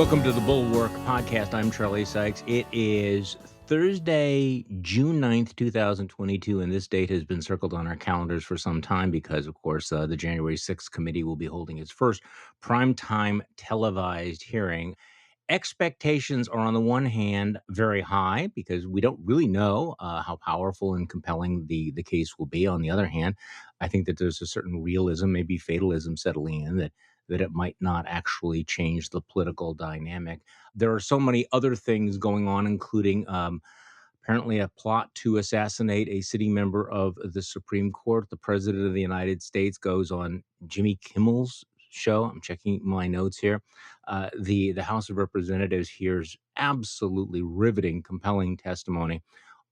Welcome to the Bulwark podcast. I'm Charlie Sykes. It is Thursday, June 9th, 2022, and this date has been circled on our calendars for some time because, of course, the January 6th committee will be holding its first primetime televised hearing. Expectations are, on the one hand, very high because we don't really know how powerful and compelling the case will be. On the other hand, I think that there's a certain realism, maybe fatalism settling in that it might not actually change the political dynamic. There are so many other things going on, including apparently a plot to assassinate a sitting member of the Supreme Court. The President of the United States goes on Jimmy Kimmel's show. I'm checking my notes here. The House of Representatives hears absolutely riveting, compelling testimony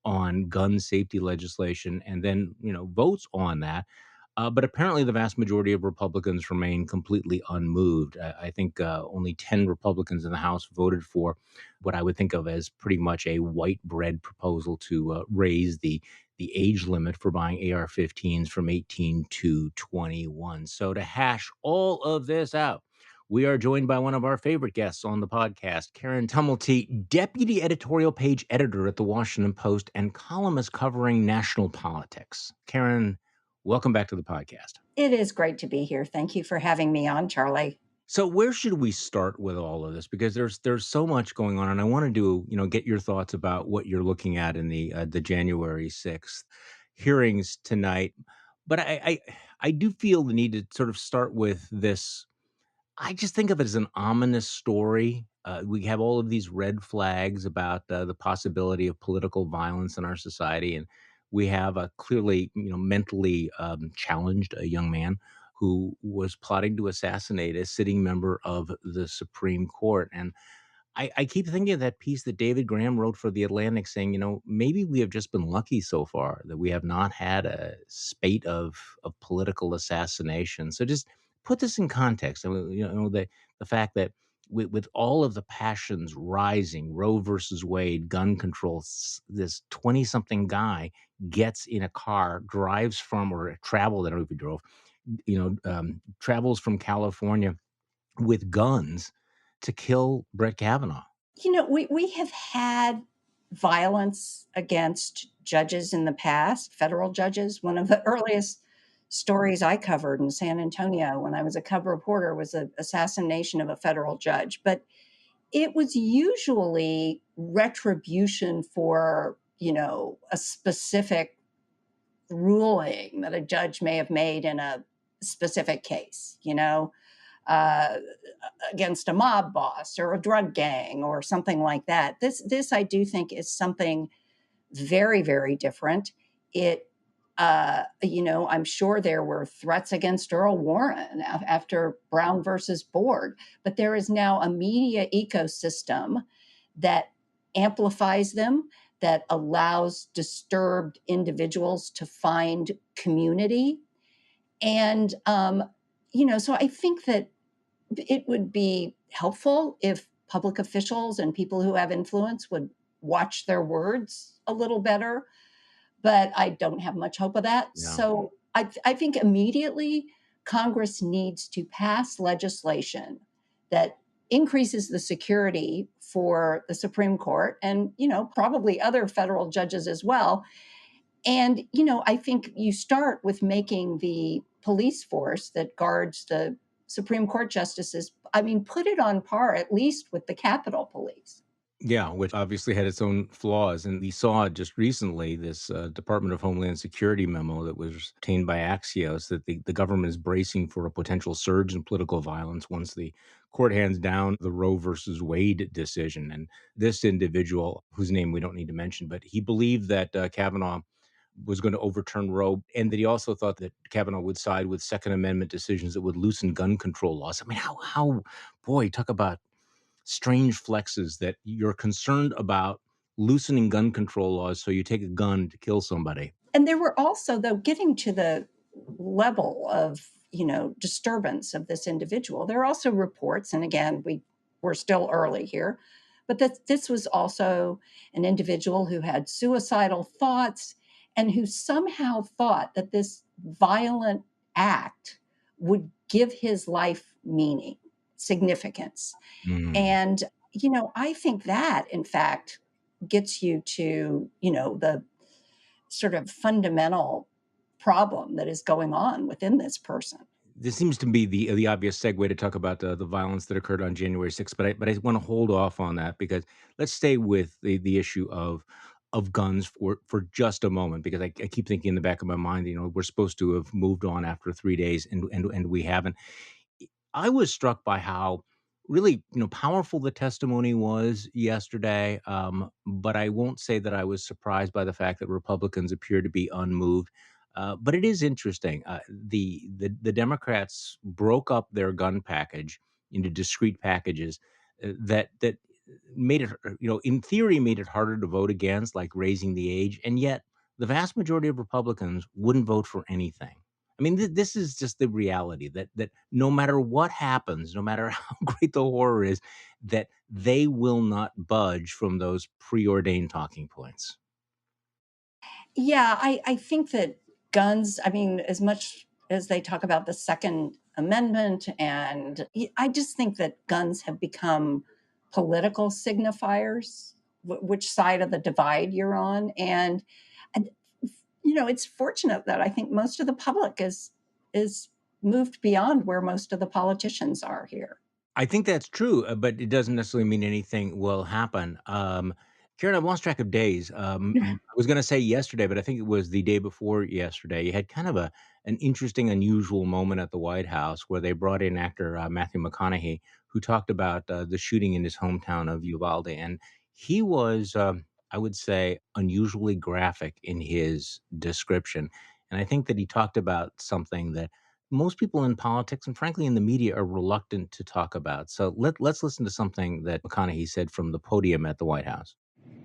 on gun safety legislation and then, votes on that. But apparently, the vast majority of Republicans remain completely unmoved. I think only 10 Republicans in the House voted for what I would think of as pretty much a white bread proposal to raise the age limit for buying AR-15s from 18 to 21. So to hash all of this out, we are joined by one of our favorite guests on the podcast, Karen Tumulty, deputy editorial page editor at the Washington Post and columnist covering national politics. Karen, welcome back to the podcast. It is great to be here. Thank you for having me on, Charlie. So where should we start with all of this? Because there's so much going on, and I want to get your thoughts about what you're looking at in the January 6th hearings tonight. But I do feel the need to sort of start with this. I just think of it as an ominous story. We have all of these red flags about the possibility of political violence in our society, and we have a clearly, mentally challenged a young man who was plotting to assassinate a sitting member of the Supreme Court. And I keep thinking of that piece that David Graham wrote for The Atlantic saying, maybe we have just been lucky so far that we have not had a spate of political assassination. So just put this in context. I mean, the fact that with all of the passions rising, Roe versus Wade, gun control, this 20-something guy gets in a car, drives from or traveled, I don't know if he drove, travels from California with guns to kill Brett Kavanaugh. We have had violence against judges in the past, federal judges. One of the earliest stories I covered in San Antonio when I was a cub reporter was the assassination of a federal judge. But it was usually retribution for, a specific ruling that a judge may have made in a specific case, uh, against a mob boss or a drug gang or something like that. This I do think is something very, very different. I'm sure there were threats against Earl Warren after Brown versus Board, but there is now a media ecosystem that amplifies them, that allows disturbed individuals to find community. And, so I think that it would be helpful if public officials and people who have influence would watch their words a little better, but I don't have much hope of that. Yeah. So I think immediately Congress needs to pass legislation that increases the security for the Supreme Court and, probably other federal judges as well. And, I think you start with making the police force that guards the Supreme Court justices, put it on par at least with the Capitol Police. Yeah, which obviously had its own flaws. And we saw just recently this Department of Homeland Security memo that was obtained by Axios that the government is bracing for a potential surge in political violence once the court hands down the Roe versus Wade decision. And this individual, whose name we don't need to mention, but he believed that Kavanaugh was going to overturn Roe, and that he also thought that Kavanaugh would side with Second Amendment decisions that would loosen gun control laws. I mean, boy, talk about strange flexes that you're concerned about loosening gun control laws, so you take a gun to kill somebody. And there were also, though, getting to the level of, disturbance of this individual, there are also reports, and again, we're still early here, but that this was also an individual who had suicidal thoughts and who somehow thought that this violent act would give his life meaning. significance. Mm. And, I think that, in fact, gets you to, the sort of fundamental problem that is going on within this person. This seems to be the obvious segue to talk about the violence that occurred on January 6th, but I want to hold off on that because let's stay with the issue of guns for just a moment because I keep thinking in the back of my mind, we're supposed to have moved on after 3 days and we haven't. I was struck by how really, powerful the testimony was yesterday. But I won't say that I was surprised by the fact that Republicans appear to be unmoved. But it is interesting. The Democrats broke up their gun package into discrete packages that made it, in theory, made it harder to vote against, like raising the age, and yet the vast majority of Republicans wouldn't vote for anything. I mean, this is just the reality that no matter what happens, no matter how great the horror is, that they will not budge from those preordained talking points. Yeah, I think that guns, I mean, as much as they talk about the Second Amendment, and I just think that guns have become political signifiers, which side of the divide you're on. And it's fortunate that I think most of the public is moved beyond where most of the politicians are here. I think that's true, but it doesn't necessarily mean anything will happen. Karen, I've lost track of days. I was going to say yesterday, but I think it was the day before yesterday. You had kind of an interesting, unusual moment at the White House where they brought in actor Matthew McConaughey, who talked about the shooting in his hometown of Uvalde, and he was, I would say, unusually graphic in his description. And I think that he talked about something that most people in politics and frankly in the media are reluctant to talk about. So let's listen to something that McConaughey said from the podium at the White House.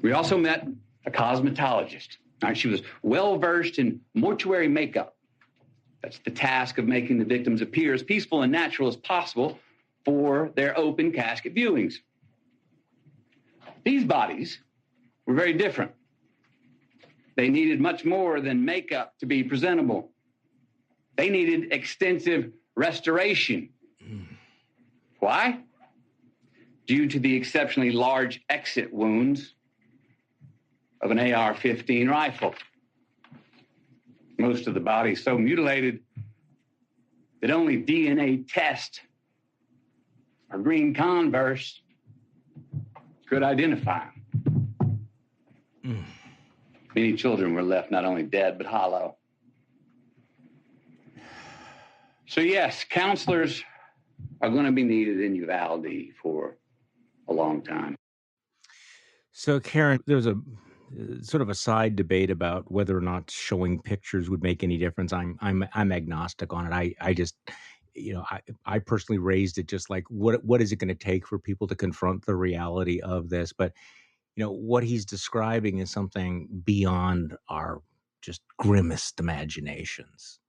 We also met a cosmetologist. She was well versed in mortuary makeup. That's the task of making the victims appear as peaceful and natural as possible for their open casket viewings. These bodies were very different. They needed much more than makeup to be presentable. They needed extensive restoration. Why? Due to the exceptionally large exit wounds of an AR-15 rifle. Most of the body so mutilated that only DNA test or green Converse could identify them. Many children were left not only dead, but hollow. So yes, counselors are going to be needed in Uvalde for a long time. So, Karen, there's a sort of a side debate about whether or not showing pictures would make any difference. I'm agnostic on it. I just, I personally raised it just like what is it going to take for people to confront the reality of this? But what he's describing is something beyond our just grimmest imaginations.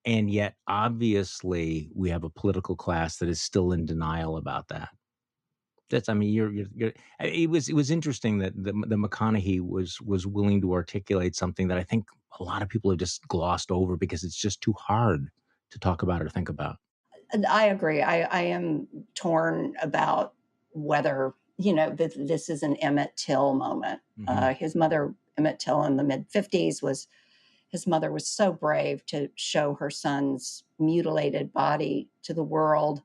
And yet, obviously, we have a political class that is still in denial about that. I mean, it was interesting that the McConaughey was willing to articulate something that I think a lot of people have just glossed over because it's just too hard to talk about or think about. And I agree. I am torn about whether, this is an Emmett Till moment. Mm-hmm. His mother, Emmett Till, in the mid-50s, his mother was so brave to show her son's mutilated body to the world.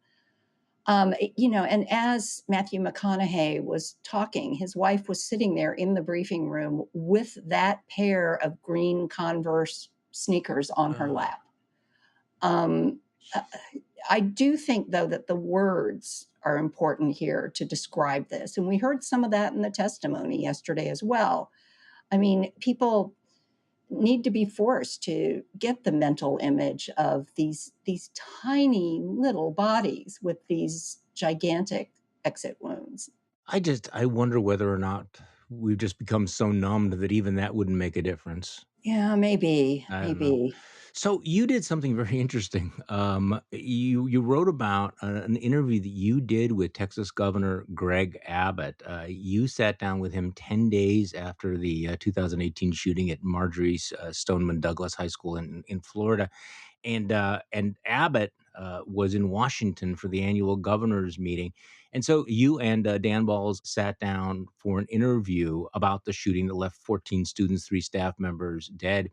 And as Matthew McConaughey was talking, his wife was sitting there in the briefing room with that pair of green Converse sneakers on her lap. I do think, though, that the words are important here to describe this. And we heard some of that in the testimony yesterday as well. I mean, people need to be forced to get the mental image of these tiny little bodies with these gigantic exit wounds. I wonder whether or not we've just become so numbed that even that wouldn't make a difference. Yeah, maybe, I don't know. maybe. So you did something very interesting. You wrote about an interview that you did with Texas Governor Greg Abbott. You sat down with him 10 days after the 2018 shooting at Marjorie Stoneman Douglas High School in Florida, and Abbott was in Washington for the annual governors meeting. And so you and Dan Balls sat down for an interview about the shooting that left 14 students, 3 staff members dead.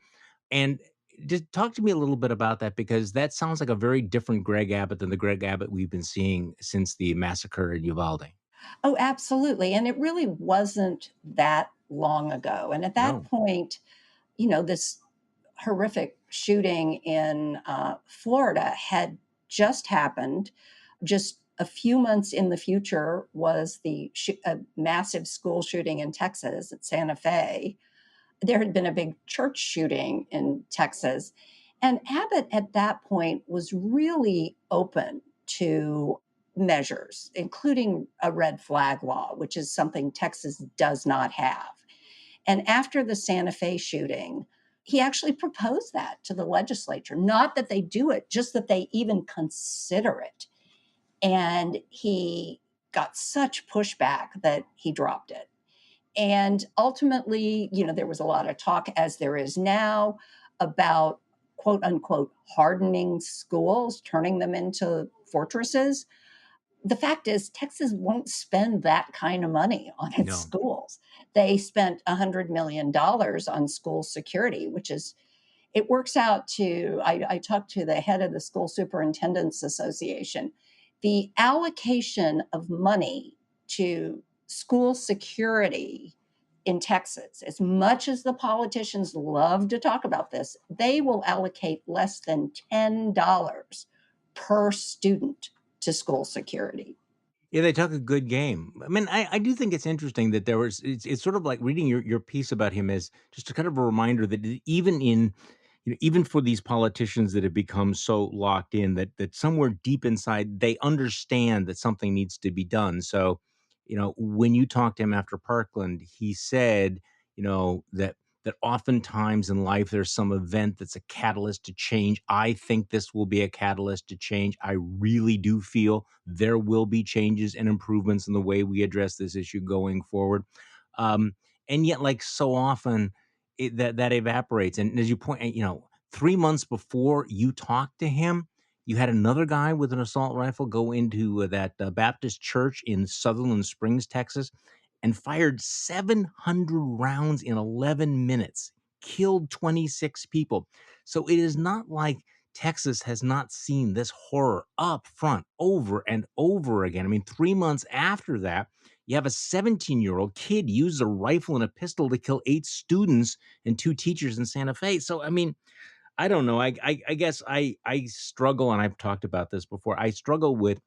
And just talk to me a little bit about that, because that sounds like a very different Greg Abbott than the Greg Abbott we've been seeing since the massacre in Uvalde. Oh, absolutely. And it really wasn't that long ago. And at that No. point, this horrific shooting in Florida had just happened. Just a few months in the future was the massive school shooting in Texas at Santa Fe. There had been a big church shooting in Texas. And Abbott at that point was really open to measures, including a red flag law, which is something Texas does not have. And after the Santa Fe shooting, he actually proposed that to the legislature. Not that they do it, just that they even consider it. And he got such pushback that he dropped it. And ultimately, there was a lot of talk, as there is now, about quote unquote hardening schools, turning them into fortresses. The fact is, Texas won't spend that kind of money on its No. schools. They spent $100 million on school security, which is, it works out to, I talked to the head of the School Superintendents Association. The allocation of money to school security in Texas, as much as the politicians love to talk about this, they will allocate less than $10 per student to school security. Yeah, they talk a good game. I mean, I do think it's interesting that it's sort of like reading your piece about him as just a kind of a reminder that even in, even for these politicians that have become so locked in, that somewhere deep inside they understand that something needs to be done. So, when you talked to him after Parkland, he said, that oftentimes in life there's some event that's a catalyst to change. I think this will be a catalyst to change. I really do feel there will be changes and improvements in the way we address this issue going forward. Um, and yet, like so often, that evaporates. And as you point, 3 months before you talked to him, you had another guy with an assault rifle go into that Baptist church in Sutherland Springs, Texas, and fired 700 rounds in 11 minutes, killed 26 people. So it is not like Texas has not seen this horror up front over and over again. I mean, 3 months after that, you have a 17-year-old kid use a rifle and a pistol to kill 8 students and 2 teachers in Santa Fe. So, I mean, I don't know. I guess I struggle, and I've talked about this before. I struggle with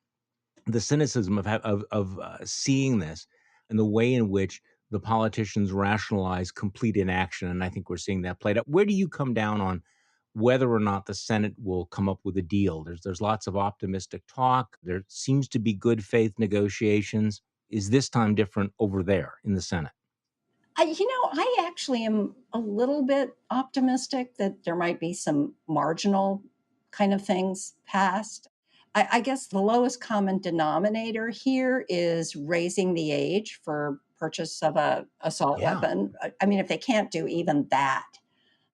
the cynicism of seeing this and the way in which the politicians rationalize complete inaction, and I think we're seeing that played out. Where do you come down on whether or not the Senate will come up with a deal? There's lots of optimistic talk. There seems to be good faith negotiations. Is this time different over there in the Senate? I actually am a little bit optimistic that there might be some marginal kind of things passed. I guess the lowest common denominator here is raising the age for purchase of a assault Yeah. weapon. I mean, if they can't do even that,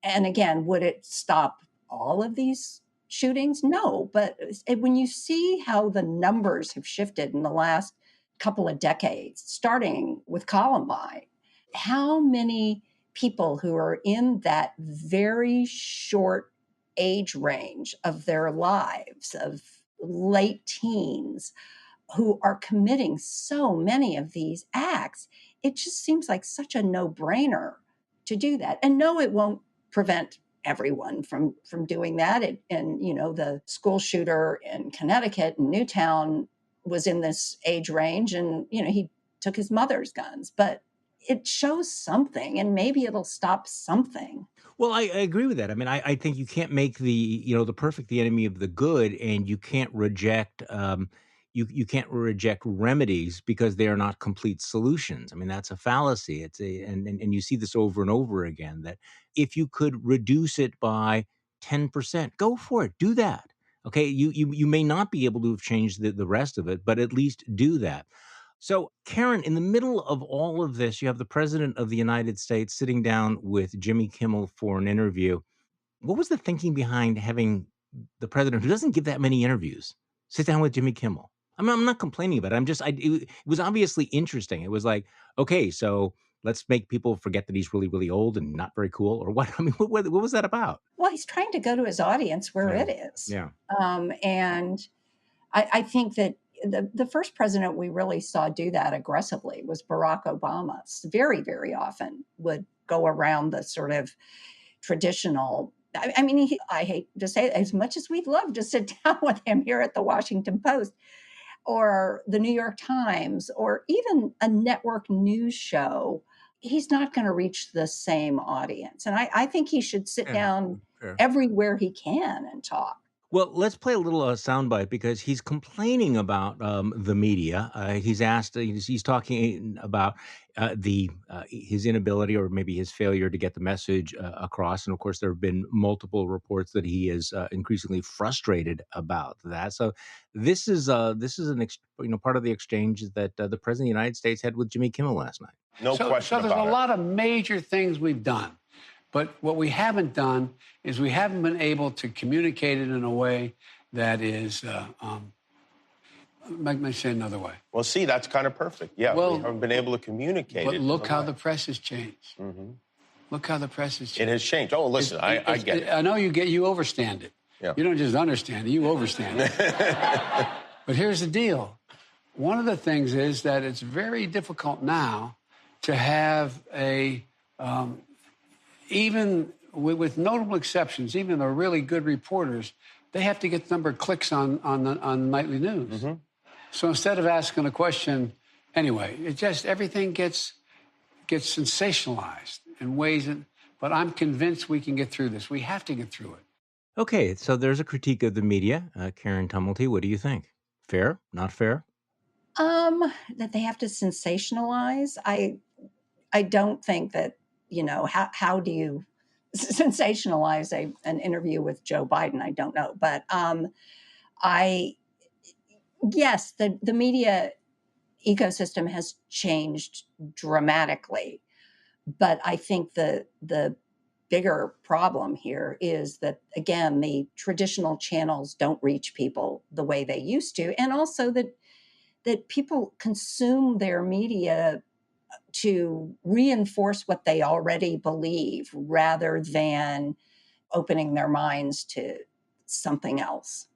and again, would it stop all of these shootings? No, but when you see how the numbers have shifted in the last couple of decades, starting with Columbine, how many people who are in that very short age range of their lives, of late teens, who are committing so many of these acts, it just seems like such a no-brainer to do that. And no, it won't prevent everyone from doing that. And the school shooter in Connecticut in Newtown was in this age range, and he took his mother's guns, but it shows something, and maybe it'll stop something. Well, I agree with that. I mean, I think you can't make the perfect the enemy of the good, and you can't reject you can't reject remedies because they are not complete solutions. I mean, that's a fallacy. It's a and you see this over and over again, that if you could reduce it by 10%, go for it. Do that. Okay. You may not be able to have changed the rest of it, but at least do that. So, Karen, in the middle of all of this, you have the president of the United States sitting down with Jimmy Kimmel for an interview. What was the thinking behind having the president, who doesn't give that many interviews, sit down with Jimmy Kimmel. I mean, I'm not complaining about it. It was obviously interesting. It was like, okay, so let's make people forget that he's really, really old and not very cool, or what? I mean, what was that about? Well, he's trying to go to his audience where Yeah. it is. Yeah. And I think that the first president we really saw do that aggressively was Barack Obama. Very, very often would go around the sort of traditional. I mean, I hate to say it, as much as we'd love to sit down with him here at the Washington Post or the New York Times or even a network news show, he's not going to reach the same audience. And I think he should sit down everywhere he can and talk. Well, let's play a little soundbite because he's complaining about the media. He's asked, he's talking about his inability or maybe his failure to get the message across. And of course, there have been multiple reports that he is increasingly frustrated about that. So this is part of the exchange that the president of the United States had with Jimmy Kimmel last night. No question about it. So there's a lot of major things we've done. But what we haven't done is we haven't been able to communicate it in a way that is, let me say another way. Well, see, that's kind of perfect. Yeah, we haven't been able to communicate it. But look how the press has changed. Mm-hmm. Look how the press has changed. It has changed. Oh, listen, I get it. I know you overstand it. Yeah. You don't just understand it, you overstand it. But here's the deal. One of the things is that it's very difficult now to have even with notable exceptions, even the really good reporters, they have to get the number of clicks on nightly news. Mm-hmm. So instead of asking a question, anyway, it just everything gets sensationalized in ways but I'm convinced we can get through this. We have to get through it. Okay, so there's a critique of the media. Karen Tumulty, what do you think? Fair? Not fair? That they have to sensationalize. I don't think that. How do you sensationalize an interview with Joe Biden? I don't know. But yes, the media ecosystem has changed dramatically. But I think the bigger problem here is that, again, the traditional channels don't reach people the way they used to. And also that people consume their media to reinforce what they already believe rather than opening their minds to something else.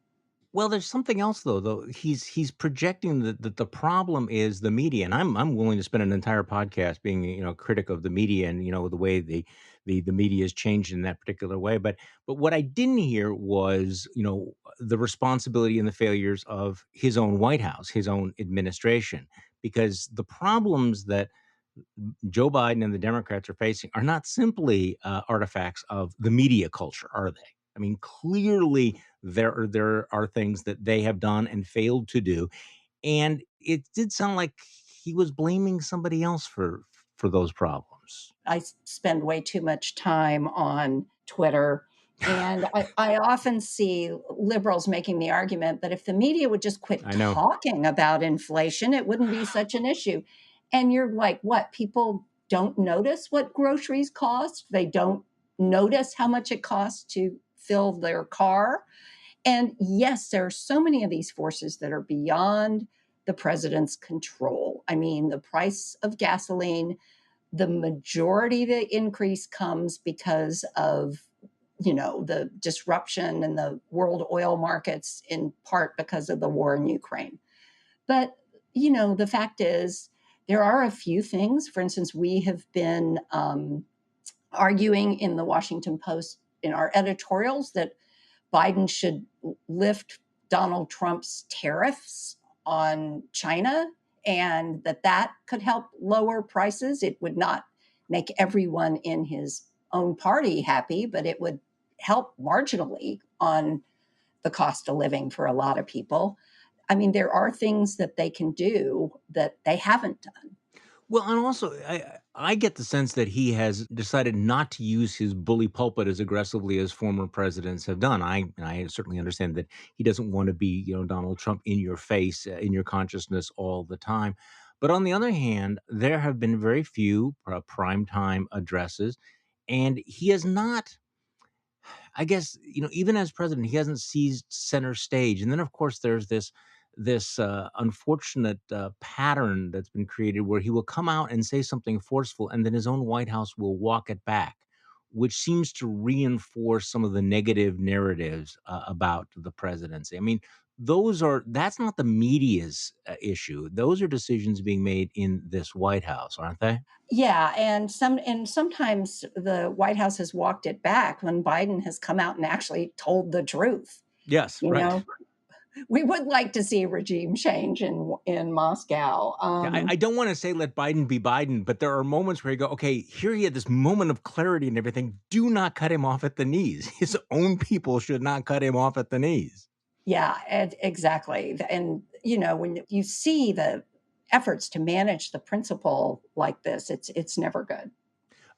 Well, there's something else though. He's projecting that the problem is the media, and I'm willing to spend an entire podcast being a critic of the media and the way the media has changed in that particular way. But what I didn't hear was the responsibility and the failures of his own White House, his own administration, because the problems that Joe Biden and the Democrats are facing are not simply artifacts of the media culture, are they? I mean, clearly there are things that they have done and failed to do, and it did sound like he was blaming somebody else for those problems. I spend way too much time on Twitter, and I often see liberals making the argument that if the media would just quit talking about inflation, it wouldn't be such an issue. And you're like, what? People don't notice what groceries cost? They don't notice how much it costs to fill their car? And yes, there are so many of these forces that are beyond the president's control. I mean, the price of gasoline, the majority of the increase comes because of, the disruption in the world oil markets, in part because of the war in Ukraine. But, the fact is, there are a few things. For instance, we have been arguing in the Washington Post in our editorials that Biden should lift Donald Trump's tariffs on China and that could help lower prices. It would not make everyone in his own party happy, but it would help marginally on the cost of living for a lot of people. I mean, there are things that they can do that they haven't done. Well, and also, I get the sense that he has decided not to use his bully pulpit as aggressively as former presidents have done. I certainly understand that he doesn't want to be, Donald Trump in your face, in your consciousness all the time. But on the other hand, there have been very few primetime addresses, and he has not. I guess, even as president, he hasn't seized center stage. And then, of course, there's this unfortunate pattern that's been created where he will come out and say something forceful, and then his own White House will walk it back, which seems to reinforce some of the negative narratives about the presidency. I mean, that's not the media's issue. Those are decisions being made in this White House, aren't they? Yeah, and sometimes the White House has walked it back when Biden has come out and actually told the truth. Yes, You right. know, we would like to see regime change in Moscow. Yeah, I don't want to say let Biden be Biden, but there are moments where you go, okay, here he had this moment of clarity and everything. Do not cut him off at the knees. His own people should not cut him off at the knees. Yeah, exactly. And, when you see the efforts to manage the principle like this, it's never good.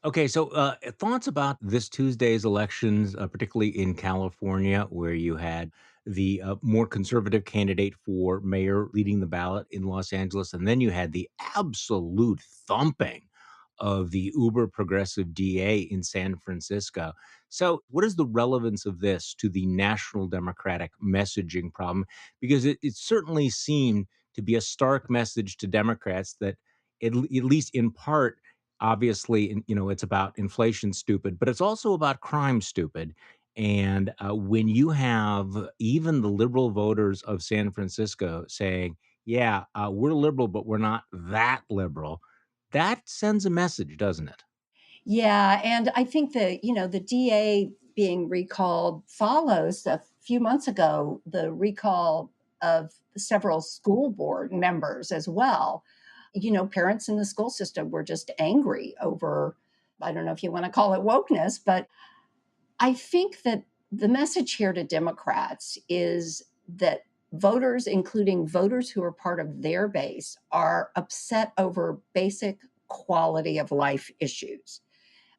Okay, so thoughts about this Tuesday's elections, particularly in California, where you had the more conservative candidate for mayor leading the ballot in Los Angeles, and then you had the absolute thumping of the uber progressive DA in San Francisco. So, what is the relevance of this to the national Democratic messaging problem? Because it certainly seemed to be a stark message to Democrats that, at least in part, obviously, it's about inflation stupid, but it's also about crime stupid. And when you have even the liberal voters of San Francisco saying, yeah, we're liberal, but we're not that liberal, that sends a message, doesn't it? Yeah, and I think the DA being recalled follows a few months ago the recall of several school board members as well. Parents in the school system were just angry over, I don't know if you want to call it wokeness, but I think that the message here to Democrats is that voters, including voters who are part of their base, are upset over basic quality of life issues,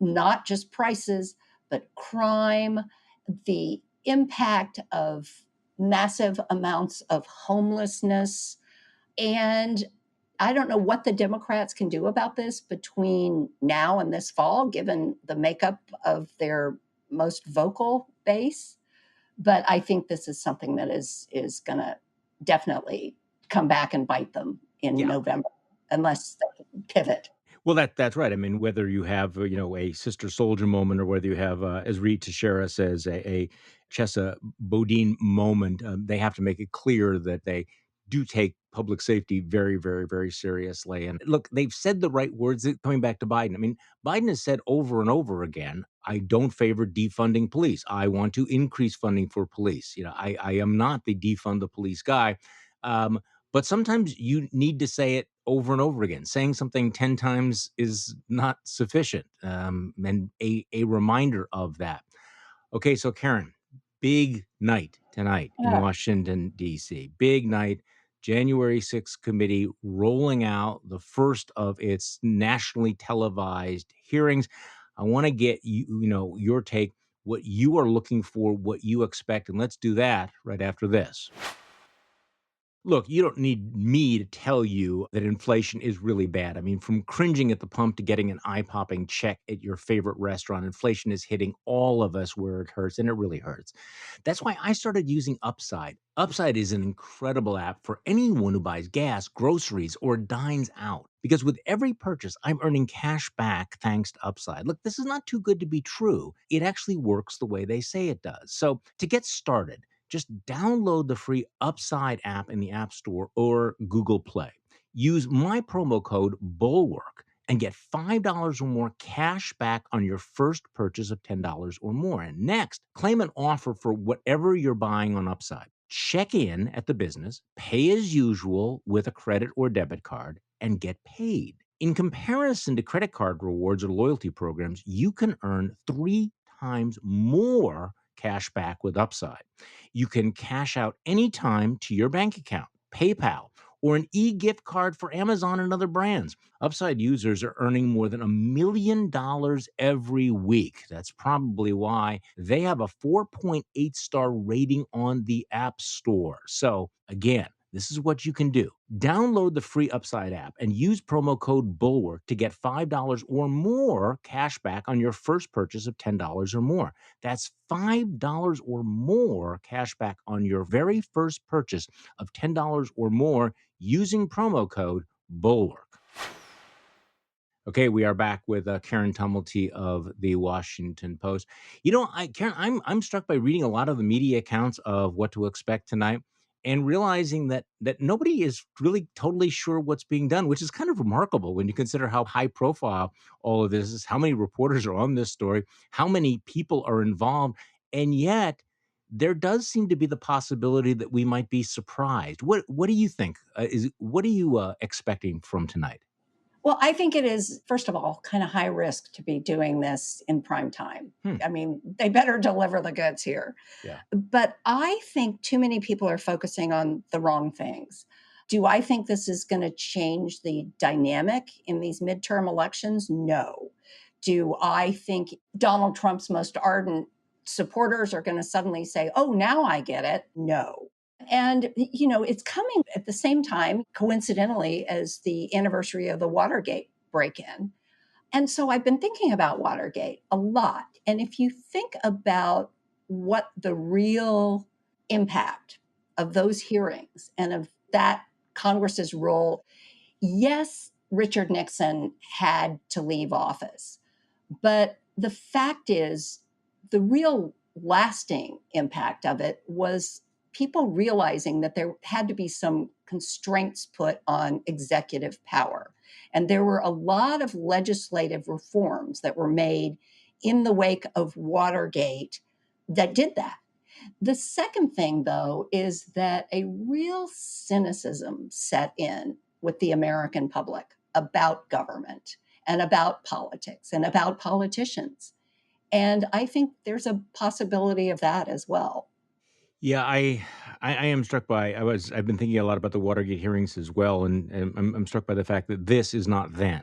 not just prices, but crime, the impact of massive amounts of homelessness. And I don't know what the Democrats can do about this between now and this fall, given the makeup of their most vocal base. But I think this is something that is going to definitely come back and bite them in Yeah. November, unless they pivot. Well, that's right. I mean, whether you have a Sister Soldier moment, or whether you have, as Reed Teixeira says, a Chesa Bodine moment, they have to make it clear that they do take public safety very, very, very seriously. And look, they've said the right words. Coming back to Biden, I mean, Biden has said over and over again, I don't favor defunding police. I want to increase funding for police. I am not the defund the police guy. Um, but sometimes you need to say it over and over again. Saying something 10 times is not sufficient. And a reminder of that. Okay, so Karen, big night tonight in Yeah. Washington, D.C. Big night. January 6th committee rolling out the first of its nationally televised hearings. I want to get your take, what you are looking for, what you expect, and let's do that right after this. Look, you don't need me to tell you that inflation is really bad. I mean, from cringing at the pump to getting an eye-popping check at your favorite restaurant, inflation is hitting all of us where it hurts, and it really hurts. That's why I started using Upside. Upside is an incredible app for anyone who buys gas, groceries, or dines out. Because with every purchase, I'm earning cash back thanks to Upside. Look, this is not too good to be true. It actually works the way they say it does. So to get started, just download the free Upside app in the App Store or Google Play. Use my promo code BULWARK and get $5 or more cash back on your first purchase of $10 or more. And next, claim an offer for whatever you're buying on Upside. Check in at the business, pay as usual with a credit or debit card, and get paid. In comparison to credit card rewards or loyalty programs, you can earn 3 times more cash back with Upside. You can cash out anytime to your bank account, PayPal, or an e-gift card for Amazon and other brands. Upside users are earning more than $1 million every week. That's probably why they have a 4.8 star rating on the App Store. So again, This is what you can do. Download the free Upside app and use promo code Bulwark to get $5 or more cash back on your first purchase of $10 or more. That's $5 or more cash back on your very first purchase of $10 or more using promo code Bulwark. Okay, we are back with Karen Tumulty of the Washington Post. Karen, I'm struck by reading a lot of the media accounts of what to expect tonight, and realizing that nobody is really totally sure what's being done, which is kind of remarkable when you consider how high profile all of this is, how many reporters are on this story, how many people are involved, and yet there does seem to be the possibility that we might be surprised. What do you think? What are you expecting from tonight? Well, I think it is, first of all, kind of high risk to be doing this in prime time. I mean, they better deliver the goods here. Yeah. But I think too many people are focusing on the wrong things. Do I think this is going to change the dynamic in these midterm elections? No. Do I think Donald Trump's most ardent supporters are going to suddenly say, oh, now I get it? No. And, it's coming at the same time, coincidentally, as the anniversary of the Watergate break-in. And so I've been thinking about Watergate a lot. And if you think about what the real impact of those hearings and of that Congress's role, yes, Richard Nixon had to leave office. But the fact is, the real lasting impact of it was people realizing that there had to be some constraints put on executive power. And there were a lot of legislative reforms that were made in the wake of Watergate that did that. The second thing, though, is that a real cynicism set in with the American public about government and about politics and about politicians. And I think there's a possibility of that as well. Yeah, I am struck by I've been thinking a lot about the Watergate hearings as well, and I'm struck by the fact that this is not then.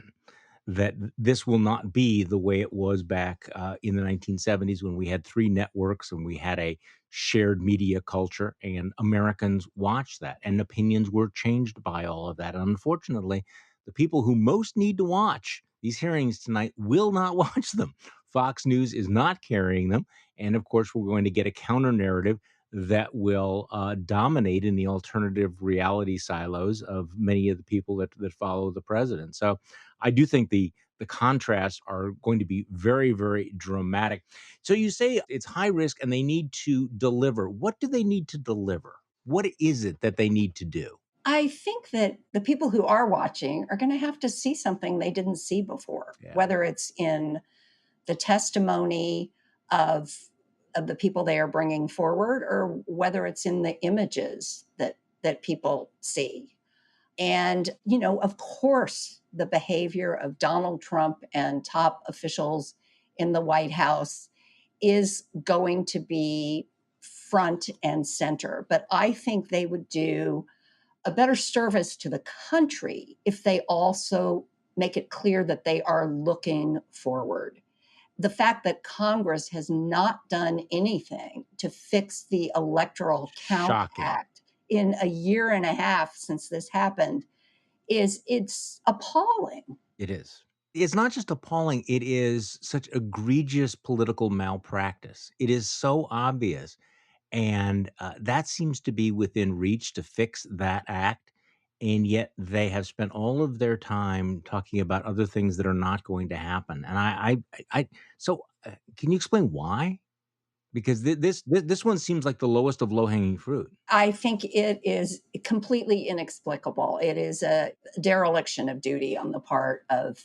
That this will not be the way it was back in the 1970s when we had three networks and we had a shared media culture, and Americans watched that, and opinions were changed by all of that. And unfortunately, the people who most need to watch these hearings tonight will not watch them. Fox News is not carrying them, and of course, we're going to get a counter narrative that will dominate in the alternative reality silos of many of the people that follow the president. So I do think the contrasts are going to be very, very dramatic. So you say it's high risk and they need to deliver. What do they need to deliver? What is it that they need to do? I think that the people who are watching are going to have to see something they didn't see before, whether it's in the testimony of the people they are bringing forward or whether it's in the images that people see. And, of course, the behavior of Donald Trump and top officials in the White House is going to be front and center. But I think they would do a better service to the country if they also make it clear that they are looking forward. The fact that Congress has not done anything to fix the Electoral Count Act in a year and a half since this happened it's appalling. It is. It's not just appalling. It is such egregious political malpractice. It is so obvious. And that seems to be within reach to fix that act. And yet they have spent all of their time talking about other things that are not going to happen. And so can you explain why? Because this one seems like the lowest of low-hanging fruit. I think it is completely inexplicable. It is a dereliction of duty on the part of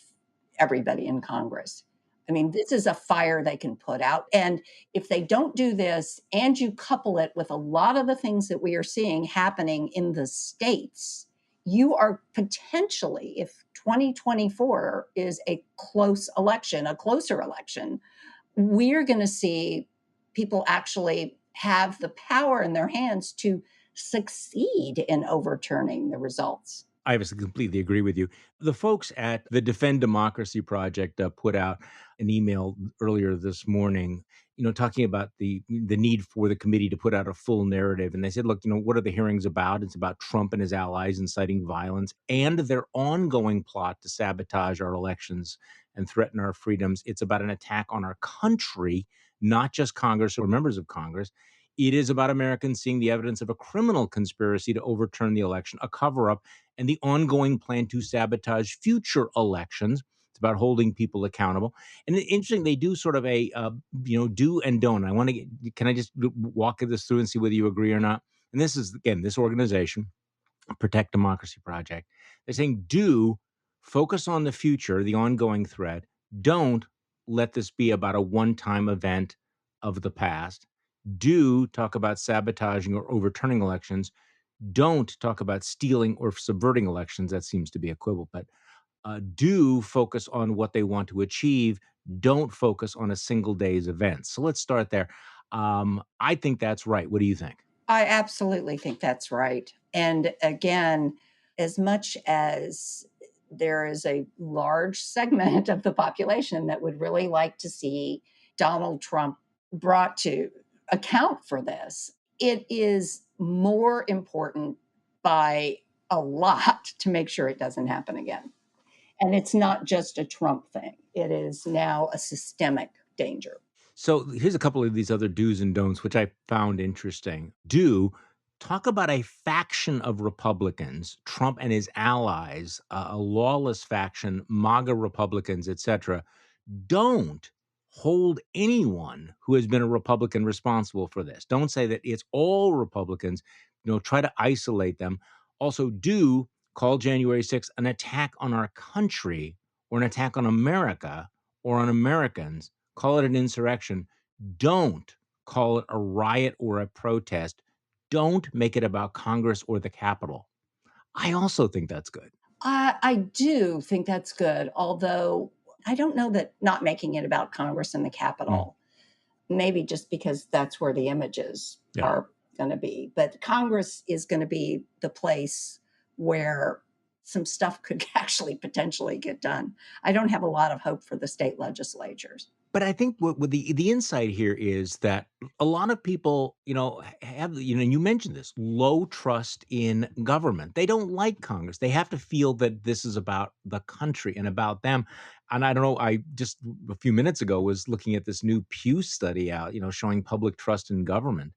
everybody in Congress. I mean, this is a fire they can put out. And if they don't do this and you couple it with a lot of the things that we are seeing happening in the states, you are potentially, if 2024 is a closer election, we're going to see people actually have the power in their hands to succeed in overturning the results. I obviously completely agree with you. The folks at the Defend Democracy Project put out an email earlier this morning talking about the need for the committee to put out a full narrative. And they said, look, what are the hearings about? It's about Trump and his allies inciting violence and their ongoing plot to sabotage our elections and threaten our freedoms. It's about an attack on our country, not just Congress or members of Congress. It is about Americans seeing the evidence of a criminal conspiracy to overturn the election, a cover-up, and the ongoing plan to sabotage future elections. It's about holding people accountable. And interesting, they do sort of a, do and don't. Can I just walk this through and see whether you agree or not? And this is, again, this organization, Protect Democracy Project. They're saying, do focus on the future, the ongoing threat. Don't let this be about a one-time event of the past. Do talk about sabotaging or overturning elections. Don't talk about stealing or subverting elections. That seems to be a quibble, but do focus on what they want to achieve. Don't focus on a single day's events. So let's start there. I think that's right. What do you think? I absolutely think that's right. And again, as much as there is a large segment of the population that would really like to see Donald Trump brought to account for this, it is more important by a lot to make sure it doesn't happen again. And it's not just a Trump thing. It is now a systemic danger. So here's a couple of these other do's and don'ts, which I found interesting. Do talk about a faction of Republicans, Trump and his allies, a lawless faction, MAGA Republicans, etc. Don't hold anyone who has been a Republican responsible for this. Don't say that it's all Republicans. Try to isolate them. Also, do call January 6th an attack on our country or an attack on America or on Americans. Call it an insurrection. Don't call it a riot or a protest. Don't make it about Congress or the Capitol. I also think that's good. I do think that's good, although I don't know that not making it about Congress and the Capitol, maybe just because that's where the images are going to be. But Congress is going to be the place where some stuff could actually potentially get done. I don't have a lot of hope for the state legislatures. But I think what the insight here is that a lot of people, have, you mentioned this, low trust in government. They don't like Congress. They have to feel that this is about the country and about them. And I don't know, I just a few minutes ago was looking at this new Pew study out, showing public trust in government.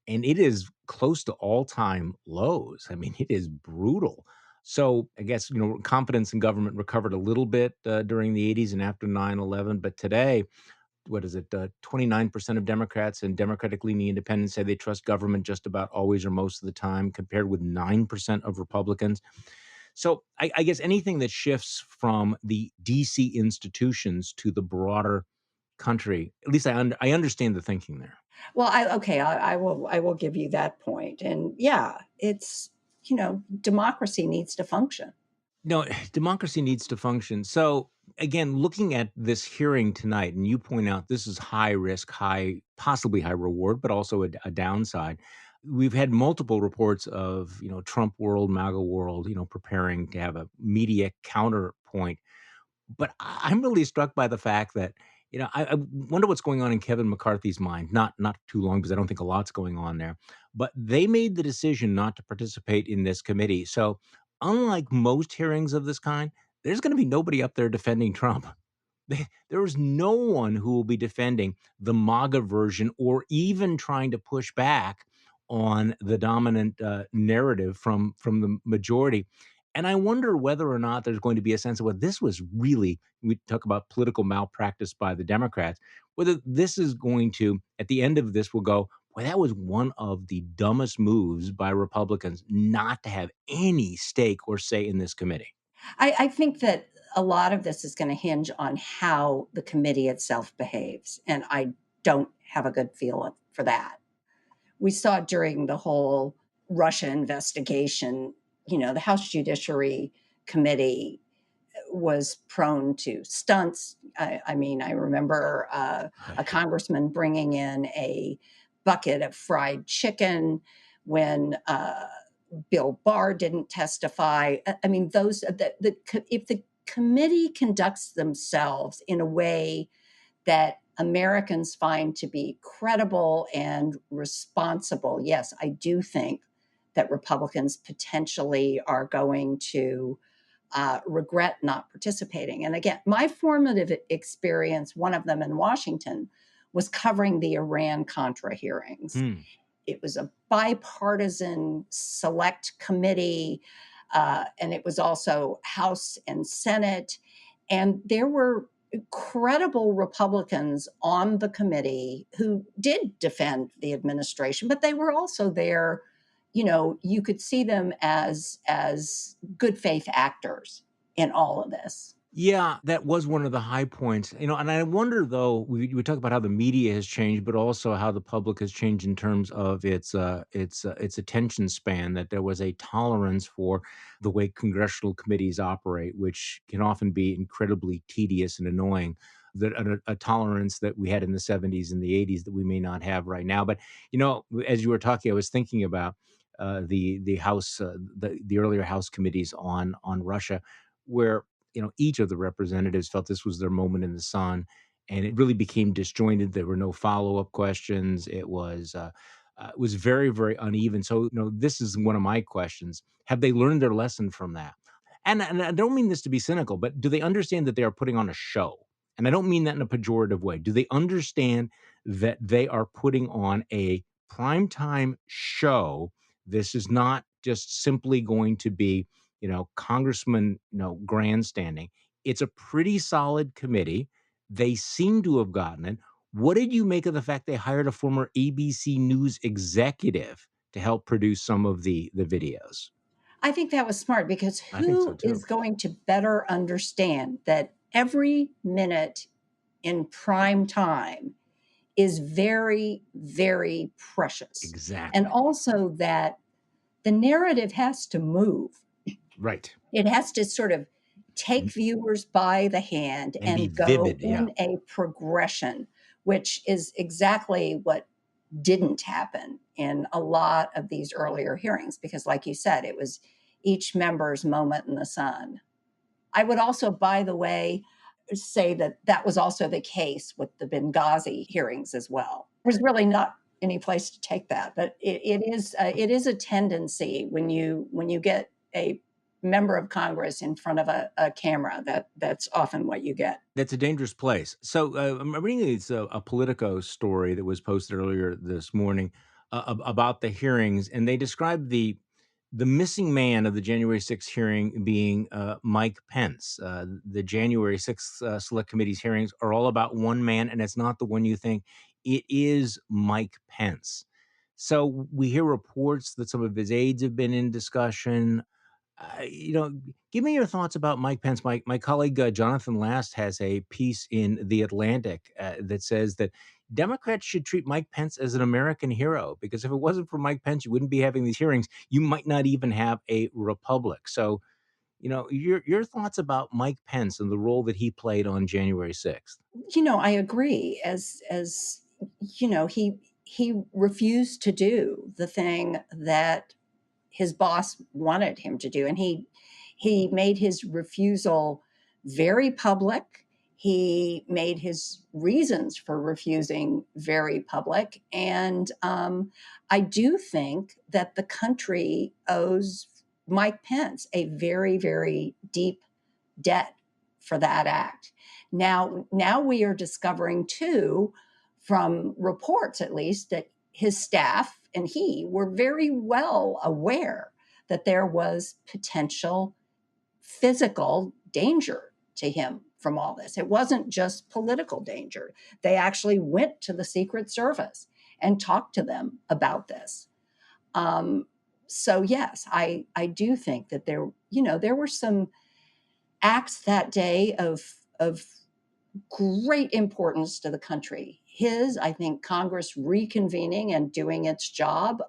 And it is close to all-time lows. I mean, it is brutal. So I guess, confidence in government recovered a little bit during the 80s and after 9/11. But today, what is it? 29% of Democrats and Democratic-leaning independents say they trust government just about always or most of the time, compared with 9% of Republicans. So I guess anything that shifts from the D.C. institutions to the broader country, at least I understand the thinking there. Well, I will give you that point. And yeah, it's, democracy needs to function. No, democracy needs to function. So again, looking at this hearing tonight, and you point out this is high risk, possibly high reward, but also a downside. We've had multiple reports of, Trump world, MAGA world, preparing to have a media counterpoint. But I'm really struck by the fact that, I wonder what's going on in Kevin McCarthy's mind. Not too long, because I don't think a lot's going on there. But they made the decision not to participate in this committee. So unlike most hearings of this kind, there's going to be nobody up there defending Trump. There is no one who will be defending the MAGA version or even trying to push back on the dominant narrative from the majority. And I wonder whether or not there's going to be a sense of, well, this was really, we talk about political malpractice by the Democrats, whether this is going to, at the end of this, will go, boy, that was one of the dumbest moves by Republicans not to have any stake or say in this committee. I think that a lot of this is going to hinge on how the committee itself behaves. And I don't have a good feel for that. We saw during the whole Russia investigation, the House Judiciary Committee was prone to stunts. I remember a congressman bringing in a bucket of fried chicken when Bill Barr didn't testify. I mean, if the committee conducts themselves in a way that Americans find to be credible and responsible, yes, I do think that Republicans potentially are going to regret not participating. And again, my formative experience, one of them in Washington, was covering the Iran-Contra hearings. It was a bipartisan select committee, and it was also House and Senate. And there were credible Republicans on the committee who did defend the administration, but they were also there. You could see them as good faith actors in all of this. Yeah, that was one of the high points. And I wonder, though, we talk about how the media has changed, but also how the public has changed in terms of its attention span. That there was a tolerance for the way congressional committees operate, which can often be incredibly tedious and annoying. That a tolerance that we had in the 70s and the 80s that we may not have right now. But as you were talking, I was thinking about the House, the earlier House committees on Russia, where each of the representatives felt this was their moment in the sun, and it really became disjointed. There were no follow-up questions. It was very, very uneven. So, this is one of my questions. Have they learned their lesson from that? And I don't mean this to be cynical, but do they understand that they are putting on a show? And I don't mean that in a pejorative way. Do they understand that they are putting on a primetime show? This is not just simply going to be congressman, grandstanding. It's a pretty solid committee. They seem to have gotten it. What did you make of the fact they hired a former ABC News executive to help produce some of the videos? I think that was smart, because who is going to better understand that every minute in prime time is very, very precious. Exactly. And also that the narrative has to move. Right. It has to sort of take viewers by the hand and go vivid, in a progression, which is exactly what didn't happen in a lot of these earlier hearings, because like you said, it was each member's moment in the sun. I would also, by the way, say that was also the case with the Benghazi hearings as well. There's really not any place to take that, but it is a tendency when you get a member of Congress in front of a camera, that's often what you get. That's a dangerous place. So I'm reading a Politico story that was posted earlier this morning about the hearings, and they described the missing man of the January 6th hearing being Mike Pence. The January 6th Select Committee's hearings are all about one man, and it's not the one you think. It is Mike Pence. So we hear reports that some of his aides have been in discussion. Give me your thoughts about Mike Pence. My colleague Jonathan Last has a piece in The Atlantic that says that Democrats should treat Mike Pence as an American hero, because if it wasn't for Mike Pence, you wouldn't be having these hearings. You might not even have a republic. So, your thoughts about Mike Pence and the role that he played on January 6th. I agree. As he refused to do the thing that his boss wanted him to do, and he made his refusal very public. He made his reasons for refusing very public, and I do think that the country owes Mike Pence a very, very deep debt for that act. Now we are discovering too, from reports at least, that his staff and he were very well aware that there was potential physical danger to him from all this. It wasn't just political danger. They actually went to the Secret Service and talked to them about this. So yes, I do think that there were some acts that day of great importance to the country. I think Congress reconvening and doing its job,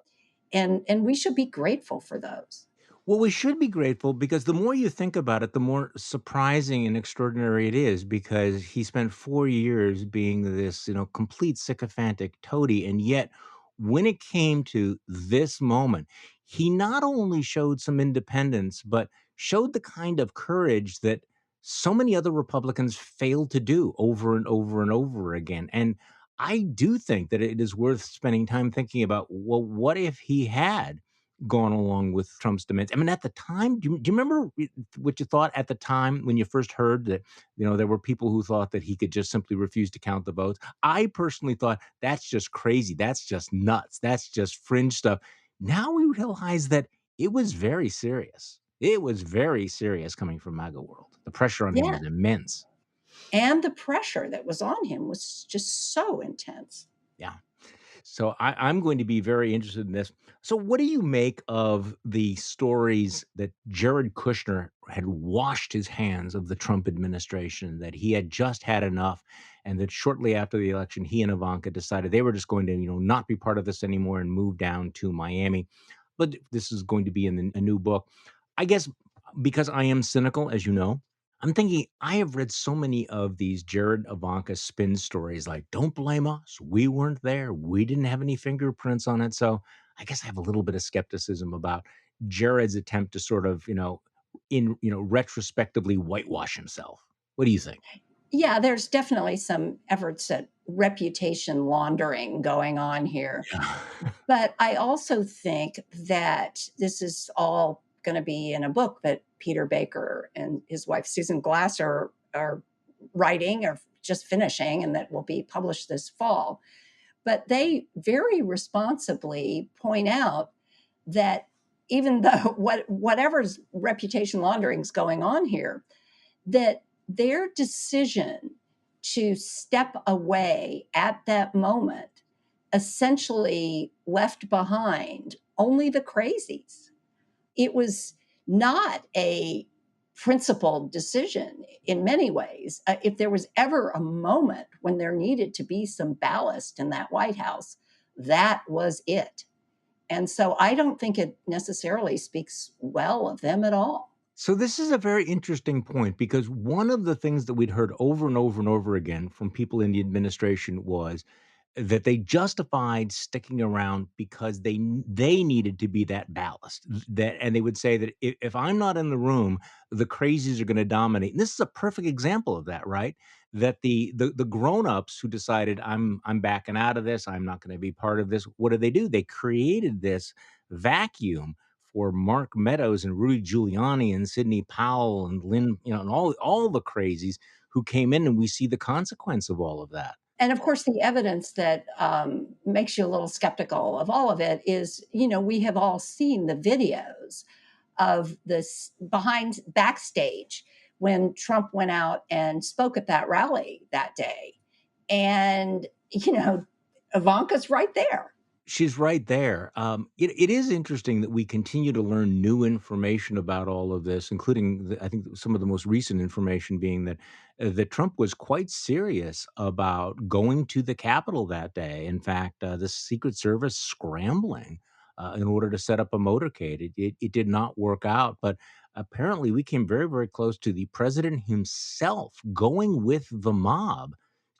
and we should be grateful for those. Well, we should be grateful, because the more you think about it, the more surprising and extraordinary it is, because he spent 4 years being this, complete sycophantic toady. And yet when it came to this moment, he not only showed some independence, but showed the kind of courage that so many other Republicans failed to do over and over and over again. And I do think that it is worth spending time thinking about, well, what if he had gone along with Trump's demands? I mean, at the time, do you remember what you thought at the time when you first heard that, there were people who thought that he could just simply refuse to count the votes? I personally thought that's just crazy. That's just nuts. That's just fringe stuff. Now we realize that it was very serious. It was very serious coming from MAGA world. The pressure on him Yeah. was immense. And the pressure that was on him was just so intense. Yeah. So I'm going to be very interested in this. So what do you make of the stories that Jared Kushner had washed his hands of the Trump administration, that he had just had enough, and that shortly after the election, he and Ivanka decided they were just going to, not be part of this anymore and move down to Miami? But this is going to be in a new book. I guess because I am cynical, as you know, I'm thinking I have read so many of these Jared Ivanka spin stories like, don't blame us. We weren't there. We didn't have any fingerprints on it. So I guess I have a little bit of skepticism about Jared's attempt to sort of, retrospectively whitewash himself. What do you think? Yeah, there's definitely some efforts at reputation laundering going on here. Yeah. But I also think that this is all going to be in a book that Peter Baker and his wife Susan Glass are writing or just finishing, and that will be published this fall. But they very responsibly point out that even though whatever's reputation laundering is going on here, that their decision to step away at that moment essentially left behind only the crazies. It was not a principled decision in many ways. If there was ever a moment when there needed to be some ballast in that White House, that was it. And so I don't think it necessarily speaks well of them at all. So this is a very interesting point, because one of the things that we'd heard over and over and over again from people in the administration was that they justified sticking around because they needed to be that ballast. And they would say that if I'm not in the room, the crazies are going to dominate. And this is a perfect example of that, right? That the grown-ups who decided I'm backing out of this, I'm not going to be part of this. What do? They created this vacuum for Mark Meadows and Rudy Giuliani and Sidney Powell and Lynn, and all the crazies who came in, and we see the consequence of all of that. And of course, the evidence that makes you a little skeptical of all of it is, we have all seen the videos of this backstage when Trump went out and spoke at that rally that day. And, Ivanka's right there. She's right there. It is interesting that we continue to learn new information about all of this, including, I think, some of the most recent information being that Trump was quite serious about going to the Capitol that day. In fact, the Secret Service scrambling in order to set up a motorcade. It did not work out, but apparently we came very, very close to the president himself going with the mob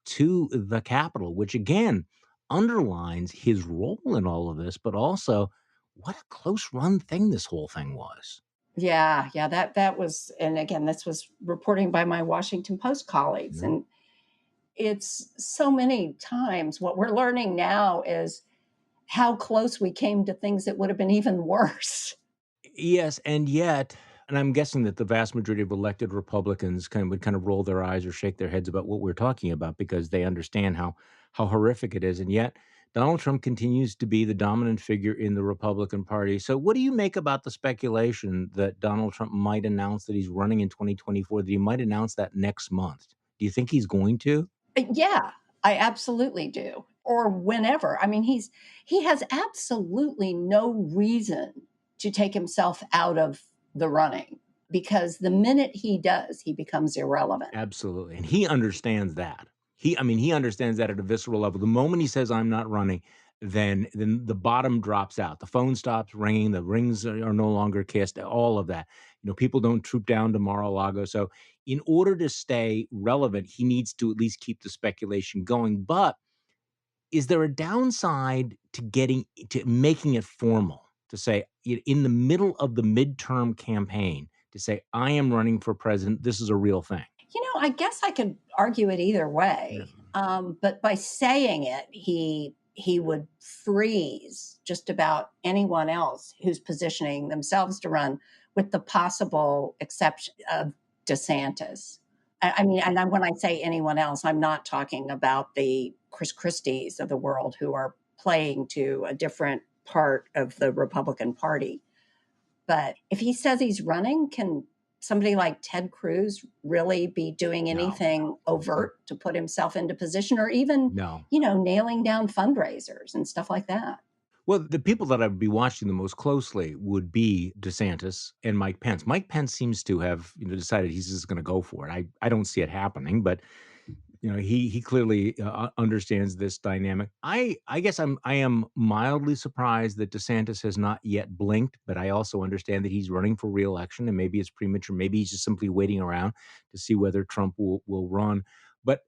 to the Capitol, which again underlines his role in all of this, but also what a close run thing this whole thing was. Yeah, that was, and again, this was reporting by my Washington Post colleagues. And it's so many times what we're learning now is how close we came to things that would have been even worse. Yes, and yet, and I'm guessing that the vast majority of elected Republicans would roll their eyes or shake their heads about what we're talking about, because they understand how horrific it is. And yet, Donald Trump continues to be the dominant figure in the Republican Party. So what do you make about the speculation that Donald Trump might announce that he's running in 2024, that he might announce that next month? Do you think he's going to? Yeah, I absolutely do. Or whenever. I mean, he has absolutely no reason to take himself out of the running, because the minute he does, he becomes irrelevant. Absolutely. And he understands that. He understands that at a visceral level. The moment he says, I'm not running, then the bottom drops out. The phone stops ringing. The rings are no longer kissed, all of that. People don't troop down to Mar-a-Lago. So in order to stay relevant, he needs to at least keep the speculation going. But is there a downside to making it formal, to say in the middle of the midterm campaign, to say, I am running for president. This is a real thing. I guess I could argue it either way. But by saying it, he would freeze just about anyone else who's positioning themselves to run, with the possible exception of DeSantis. I mean, and when I say anyone else, I'm not talking about the Chris Christies of the world who are playing to a different part of the Republican Party. But if he says he's running, can somebody like Ted Cruz really be doing anything overt to put himself into position, or even, nailing down fundraisers and stuff like that? Well, the people that I would be watching the most closely would be DeSantis and Mike Pence. Mike Pence seems to have decided he's just going to go for it. I don't see it happening, but he clearly understands this dynamic. I guess I am mildly surprised that DeSantis has not yet blinked, but I also understand that he's running for re-election, and maybe it's premature. Maybe he's just simply waiting around to see whether Trump will run. But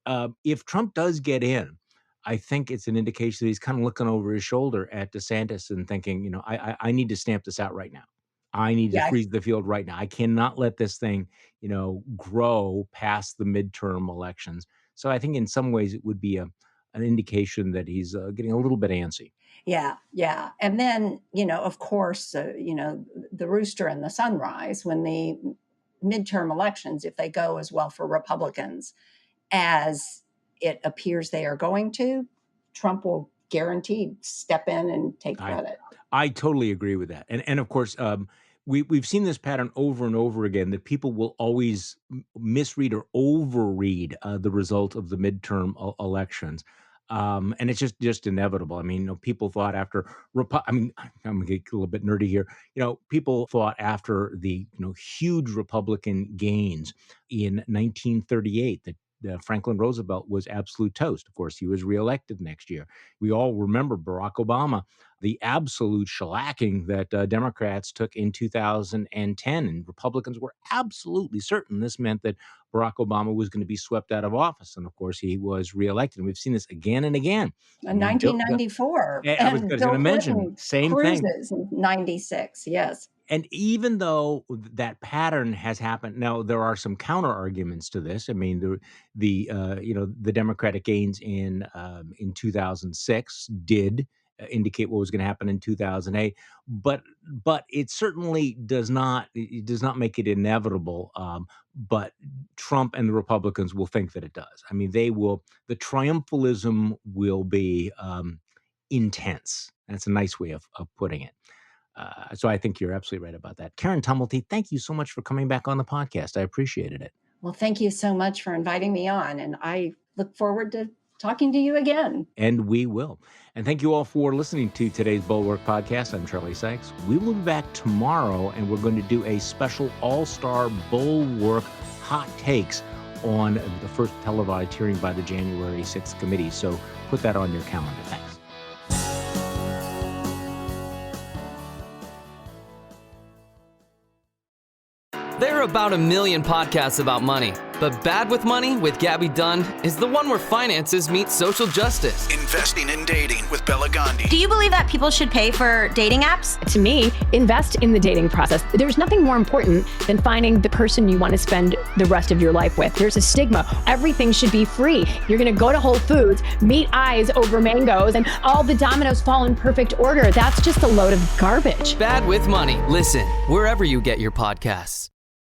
if Trump does get in, I think it's an indication that he's kind of looking over his shoulder at DeSantis and thinking, I need to stamp this out right now. I need to freeze the field right now. I cannot let this thing, grow past the midterm elections. So I think in some ways it would be an indication that he's getting a little bit antsy. Yeah. And then, of course, the rooster and the sunrise, when the midterm elections, if they go as well for Republicans as it appears they are going to, Trump will guaranteed step in and take credit. I totally agree with that. And of course, we've seen this pattern over and over again, that people will always misread or overread the result of the midterm elections. And it's just inevitable. I mean, people thought after, I'm going to get a little bit nerdy here. People thought after the, huge Republican gains in 1938 that Franklin Roosevelt was absolute toast. Of course, he was reelected next year. We all remember Barack Obama, the absolute shellacking that Democrats took in 2010, and Republicans were absolutely certain this meant that Barack Obama was going to be swept out of office. And of course, he was reelected. And we've seen this again and again. In 1994. I was going to mention, same thing. In 96, yes. And even though that pattern has happened, now there are some counter arguments to this. I mean, the Democratic gains in 2006 did indicate what was going to happen in 2008, but it certainly does not make it inevitable. But Trump and the Republicans will think that it does. I mean, the triumphalism will be intense. That's a nice way of putting it. So I think you're absolutely right about that. Karen Tumulty, thank you so much for coming back on the podcast. I appreciated it. Well, thank you so much for inviting me on, and I look forward to talking to you again. And we will. And thank you all for listening to today's Bulwark podcast. I'm Charlie Sykes. We will be back tomorrow, and we're going to do a special all-star Bulwark hot takes on the first televised hearing by the January 6th committee. So put that on your calendar. Thanks. There are about 1 million podcasts about money, but Bad with Money with Gabby Dunn is the one where finances meet social justice. Investing in dating with Bella Gandhi. Do you believe that people should pay for dating apps? To me, invest in the dating process. There's nothing more important than finding the person you want to spend the rest of your life with. There's a stigma. Everything should be free. You're going to go to Whole Foods, meet eyes over mangoes, and all the dominoes fall in perfect order. That's just a load of garbage. Bad with Money. Listen wherever you get your podcasts.